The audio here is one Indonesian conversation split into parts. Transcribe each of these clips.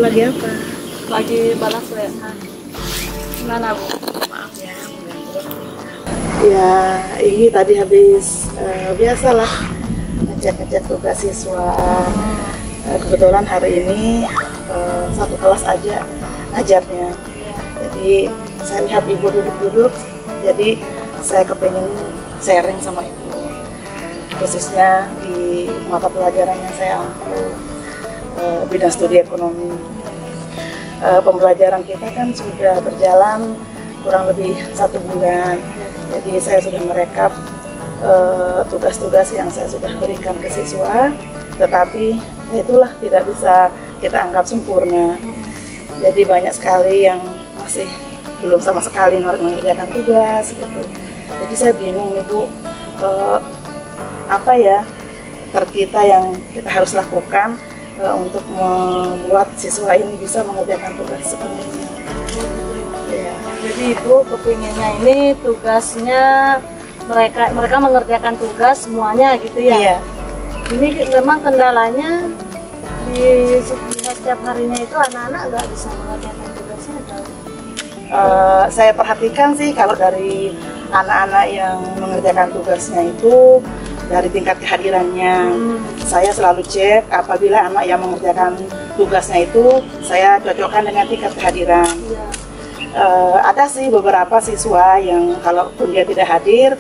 Lagi apa? Lagi balas WA. Gimana Bu? Maaf ya, mengganggu. Ya, ini tadi habis biasalah ngecek tugas siswa. Kebetulan hari ini satu kelas aja ngajarnya. Jadi saya lihat ibu duduk-duduk, jadi saya kepengen sharing sama ibu, khususnya di mata pelajaran yang saya ambil, bidang studi ekonomi. Pembelajaran kita kan sudah berjalan kurang lebih 1 bulan, jadi saya sudah merekap tugas-tugas yang saya sudah berikan ke siswa, tetapi itulah tidak bisa kita anggap sempurna. Jadi banyak sekali yang masih belum sama sekali mengerjakan tugas gitu. Jadi saya bingung Ibu, apa ya kita yang kita harus lakukan untuk membuat siswa ini bisa mengerjakan tugas sepenuhnya. Ya. Jadi Ibu kepinginnya ini tugasnya mereka mengerjakan tugas semuanya gitu ya? Iya. Ini memang kendalanya di setiap harinya itu anak-anak nggak bisa mengerjakan tugasnya atau? Saya perhatikan sih kalau dari anak-anak yang mengerjakan tugasnya itu dari tingkat kehadirannya. Saya selalu cek apabila anak yang mengerjakan tugasnya itu saya cocokkan dengan tingkat kehadiran. Ya. Ada sih beberapa siswa yang kalaupun dia tidak hadir,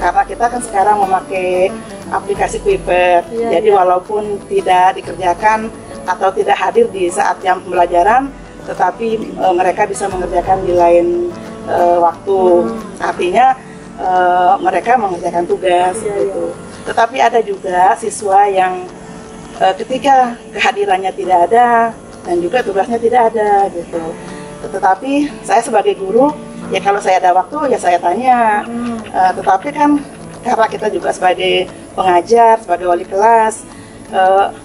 karena kita kan sekarang memakai aplikasi Kuiper, ya, jadi walaupun tidak dikerjakan atau tidak hadir di saat jam pembelajaran, tetapi mereka bisa mengerjakan di lain waktu. Artinya mereka mengerjakan tugas gitu. Tetapi ada juga siswa yang ketika kehadirannya tidak ada dan juga tugasnya tidak ada gitu. Tetapi saya sebagai guru, ya kalau saya ada waktu ya saya tanya. Tetapi kan karena kita juga sebagai pengajar, sebagai wali kelas,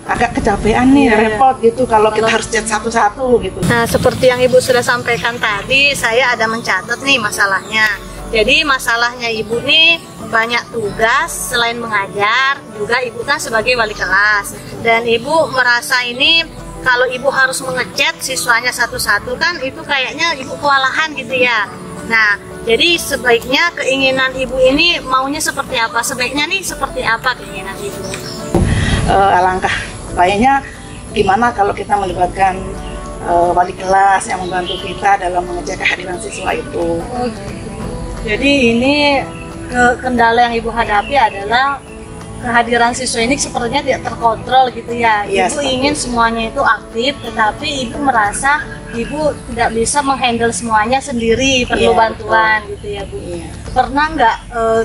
agak kecapean nih, repot gitu kalau kita harus chat satu-satu gitu. Nah, seperti yang Ibu sudah sampaikan tadi, saya ada mencatat nih masalahnya. Jadi masalahnya Ibu nih banyak tugas selain mengajar, juga Ibu kan sebagai wali kelas. Dan Ibu merasa ini kalau Ibu harus mengechat siswanya satu-satu kan itu kayaknya Ibu kewalahan gitu ya. Nah, jadi sebaiknya keinginan Ibu ini maunya seperti apa? Sebaiknya nih seperti apa keinginan Ibu? Alangkah baiknya gimana kalau kita melibatkan wali kelas yang membantu kita dalam mengecek kehadiran siswa itu. Jadi ini kendala yang Ibu hadapi adalah kehadiran siswa ini sepertinya tidak terkontrol gitu ya. Ibu ingin semuanya itu aktif, tetapi Ibu merasa Ibu tidak bisa menghandle semuanya sendiri, perlu bantuan betul. Gitu ya Bu. Pernah nggak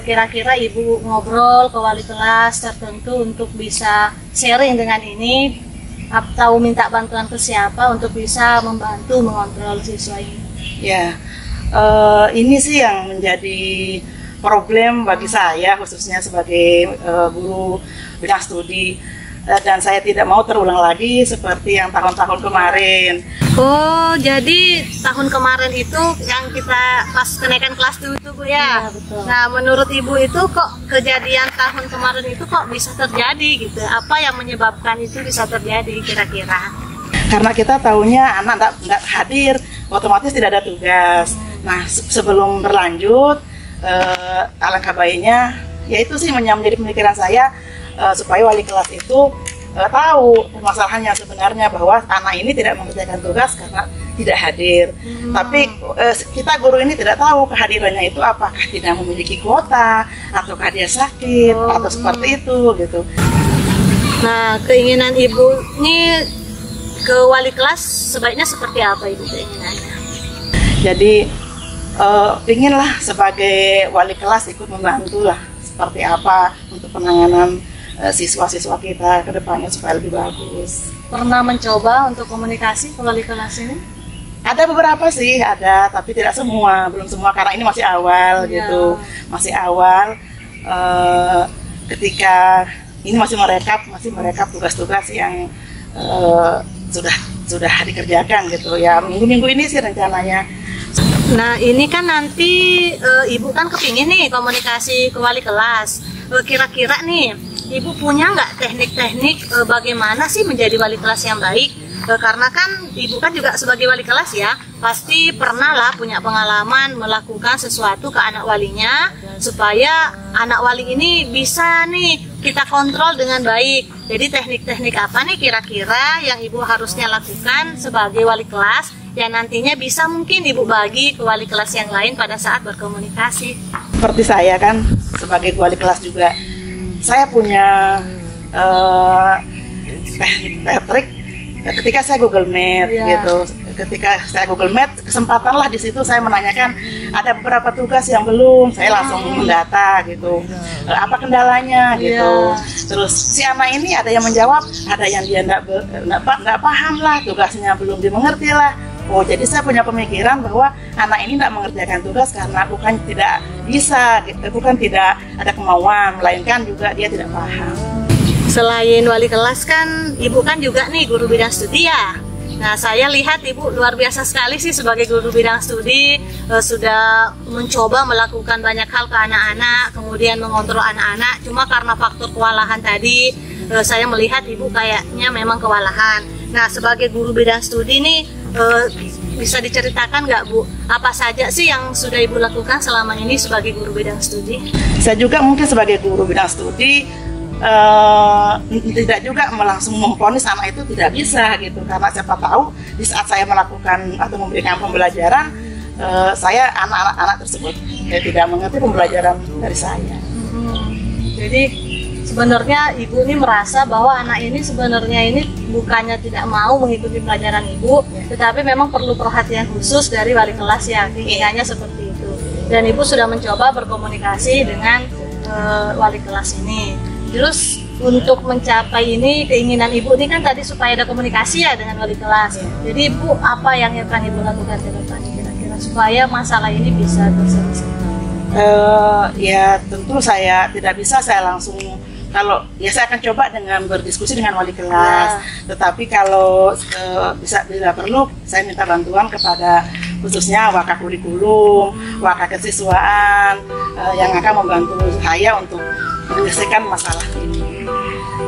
kira-kira Ibu ngobrol ke wali kelas tertentu untuk bisa sharing dengan ini, atau minta bantuan ke siapa untuk bisa membantu mengontrol siswa ini? Ya, ini sih yang menjadi problem bagi saya khususnya sebagai guru bidang studi. dan saya tidak mau terulang lagi seperti yang tahun-tahun kemarin. Oh, jadi tahun kemarin itu yang kita pas kenaikan kelas dulu itu Bu ya? Betul. Nah, menurut Ibu itu kok kejadian tahun kemarin itu kok bisa terjadi gitu? Apa yang menyebabkan itu bisa terjadi kira-kira? Karena kita tahunya anak nggak hadir, otomatis tidak ada tugas. Nah, sebelum berlanjut, alangkah baiknya, ya itu sih menjadi pemikiran saya, supaya wali kelas itu tahu permasalahannya sebenarnya, bahwa anak ini tidak mengerjakan tugas karena tidak hadir. Tapi kita guru ini tidak tahu kehadirannya itu apakah tidak memiliki kuota, ataukah dia sakit, atau seperti itu gitu. Nah, keinginan Ibu ini ke wali kelas sebaiknya seperti apa Ibu keinginannya? Jadi inginlah sebagai wali kelas ikut membantu lah seperti apa untuk penanganan siswa-siswa kita ke depannya supaya lebih bagus. Pernah mencoba untuk komunikasi ke wali kelas ini? Ada beberapa sih, ada, tapi tidak semua, belum semua karena ini masih awal gitu, masih awal. Ketika ini masih merekap tugas-tugas yang sudah dikerjakan gitu ya, minggu-minggu ini sih rencananya. Nah, ini kan nanti Ibu kan kepingin nih komunikasi ke wali kelas. Kira-kira nih Ibu punya nggak teknik-teknik bagaimana sih menjadi wali kelas yang baik? Karena kan Ibu kan juga sebagai wali kelas ya, pasti pernah lah punya pengalaman melakukan sesuatu ke anak walinya, supaya anak wali ini bisa nih kita kontrol dengan baik. Jadi teknik-teknik apa nih kira-kira yang Ibu harusnya lakukan sebagai wali kelas yang nantinya bisa mungkin Ibu bagi ke wali kelas yang lain pada saat berkomunikasi? Seperti saya kan sebagai wali kelas juga, saya punya trik ketika saya Google Meet gitu. Ketika saya Google Meet, kesempatanlah di situ saya menanyakan ada beberapa tugas yang belum, saya langsung mendata gitu. Apa kendalanya gitu. Terus si anak ini ada yang menjawab, ada yang dia nggak paham lah, tugasnya belum dimengerti lah. Oh, jadi saya punya pemikiran bahwa anak ini tidak mengerjakan tugas karena bukan tidak bisa, bukan tidak ada kemauan, melainkan juga dia tidak paham. Selain wali kelas kan Ibu kan juga nih guru bidang studi ya. Nah, saya lihat Ibu luar biasa sekali sih sebagai guru bidang studi, sudah mencoba melakukan banyak hal ke anak-anak, kemudian mengontrol anak-anak. Cuma karena faktor kewalahan tadi, saya melihat Ibu kayaknya memang kewalahan. Nah, sebagai guru bidang studi nih, bisa diceritakan nggak Bu, apa saja sih yang sudah Ibu lakukan selama ini sebagai guru bidang studi? Saya juga mungkin sebagai guru bidang studi tidak juga langsung memvonis anak itu tidak bisa gitu, karena siapa tahu di saat saya melakukan atau memberikan pembelajaran, saya anak-anak tersebut tidak mengerti pembelajaran dari saya. Jadi sebenarnya Ibu ini merasa bahwa anak ini sebenarnya ini bukannya tidak mau mengikuti pelajaran Ibu, tetapi memang perlu perhatian khusus dari wali kelas ya, keinginannya seperti itu. Dan Ibu sudah mencoba berkomunikasi dengan wali kelas ini. Terus untuk mencapai ini, keinginan Ibu ini kan tadi supaya ada komunikasi ya dengan wali kelas. Jadi Ibu apa yang akan Ibu lakukan ke depan kira-kira supaya masalah ini bisa terselesaikan? Ya tentu saya tidak bisa saya langsung, kalau ya saya akan coba dengan berdiskusi dengan wali kelas. Tetapi kalau bisa bila perlu saya minta bantuan kepada khususnya wakak kurikulum, wakak kesiswaan yang akan membantu saya untuk menyelesaikan masalah ini.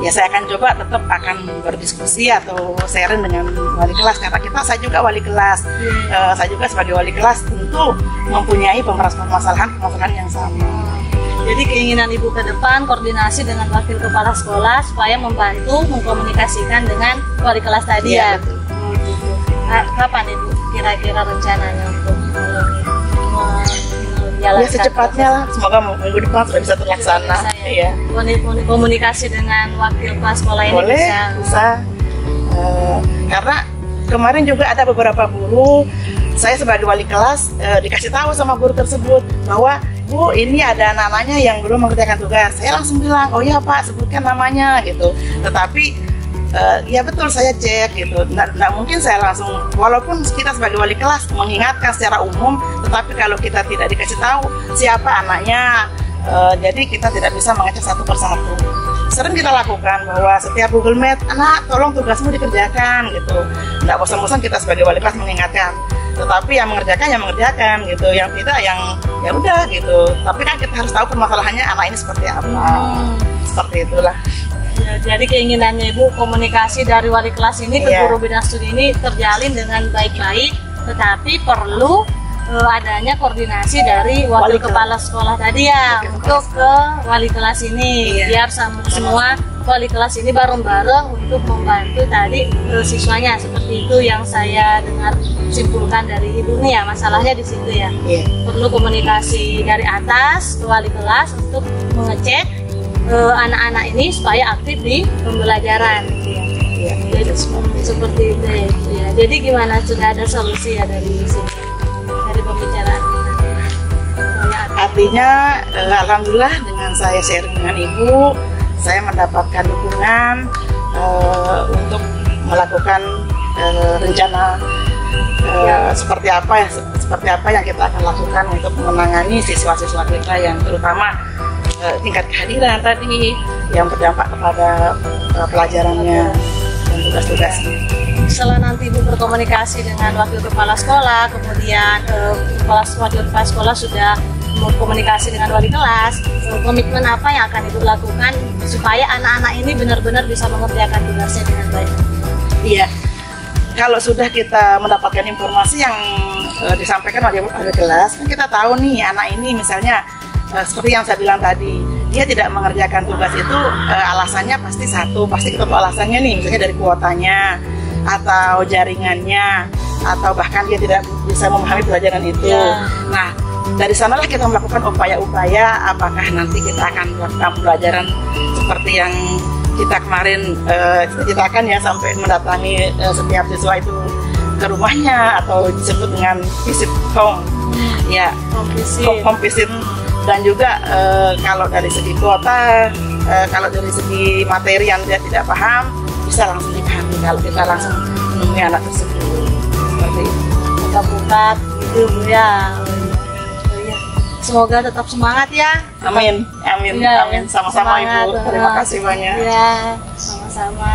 Ya saya akan coba tetap akan berdiskusi atau sharing dengan wali kelas, karena saya juga wali kelas. Saya juga sebagai wali kelas tentu mempunyai permasalahan yang sama. Jadi keinginan Ibu ke depan koordinasi dengan wakil kepala sekolah supaya membantu mengkomunikasikan dengan wali kelas tadi ya. Betul. Kapan Ibu kira-kira rencananya untuk ya secepatnya lah, semoga minggu depan sudah bisa terlaksana. Iya. Komunikasi dengan wakil kepala sekolah ini boleh, bisa. Karena kemarin juga ada beberapa guru, saya sebagai wali kelas dikasih tahu sama guru tersebut bahwa Bu, ini ada anak-anaknya yang belum mengerjakan tugas. Saya langsung bilang, oh ya Pak, sebutkan namanya gitu. Tetapi ya betul, saya cek gitu. Nggak mungkin saya langsung, walaupun kita sebagai wali kelas mengingatkan secara umum, tetapi kalau kita tidak dikasih tahu siapa anaknya, Jadi kita tidak bisa mengecek satu persatu. Sering kita lakukan bahwa setiap Google Meet, anak tolong tugasmu dikerjakan gitu. Nggak bosan-bosan kita sebagai wali kelas mengingatkan. Tetapi yang mengerjakan gitu, yang tidak yang ya udah gitu. Tapi kan kita harus tahu permasalahannya anak ini seperti apa. Seperti itulah. Ya, jadi keinginannya Ibu komunikasi dari wali kelas ini ke guru bidang studi ini terjalin dengan baik-baik, tetapi perlu adanya koordinasi dari wakil kepala sekolah tadi ya untuk ke wali kelas ini, biar semua wali kelas ini bareng-bareng untuk membantu tadi siswanya. Seperti itu yang saya dengar simpulkan dari Ibu nih ya, masalahnya di situ ya. Perlu komunikasi dari atas ke wali kelas untuk mengecek anak-anak ini supaya aktif di pembelajaran. Jadi seperti itu ya. Jadi gimana, sudah ada solusi ya dari sini? Pembicaraan artinya alhamdulillah dengan saya sharing dengan Ibu, saya mendapatkan dukungan untuk melakukan rencana seperti apa yang kita akan lakukan untuk menangani siswa-siswa kita yang terutama tingkat kehadiran tadi yang berdampak kepada pelajarannya dan tugas-tugasnya. Setelah nanti Ibu berkomunikasi dengan wakil kepala sekolah, kemudian wakil kepala sekolah sudah berkomunikasi dengan wali kelas, komitmen apa yang akan Ibu lakukan supaya anak-anak ini benar-benar bisa mengerjakan tugasnya dengan baik? Iya, kalau sudah kita mendapatkan informasi yang disampaikan oleh wali kelas, kan kita tahu nih anak ini misalnya seperti yang saya bilang tadi, dia tidak mengerjakan tugas itu alasannya pasti ketemu alasannya nih, misalnya dari kuotanya atau jaringannya, atau bahkan dia tidak bisa memahami pelajaran itu. Nah, dari sanalah kita melakukan upaya-upaya apakah nanti kita akan melakukan pelajaran seperti yang kita kemarin cita-citakan ya, sampai mendatangi setiap siswa itu ke rumahnya atau disebut dengan visit home, ya home visit. Dan juga kalau dari segi kuota, kalau dari segi materi yang dia tidak paham, bisa langsung dipahami kalau kita langsung menemui anak tersebut. Seperti itu. Buka-buka gitu Bu ya. Semoga tetap semangat ya. Amin, amin, amin. Sama-sama Ibu. Terima kasih banyak. Ya, sama-sama.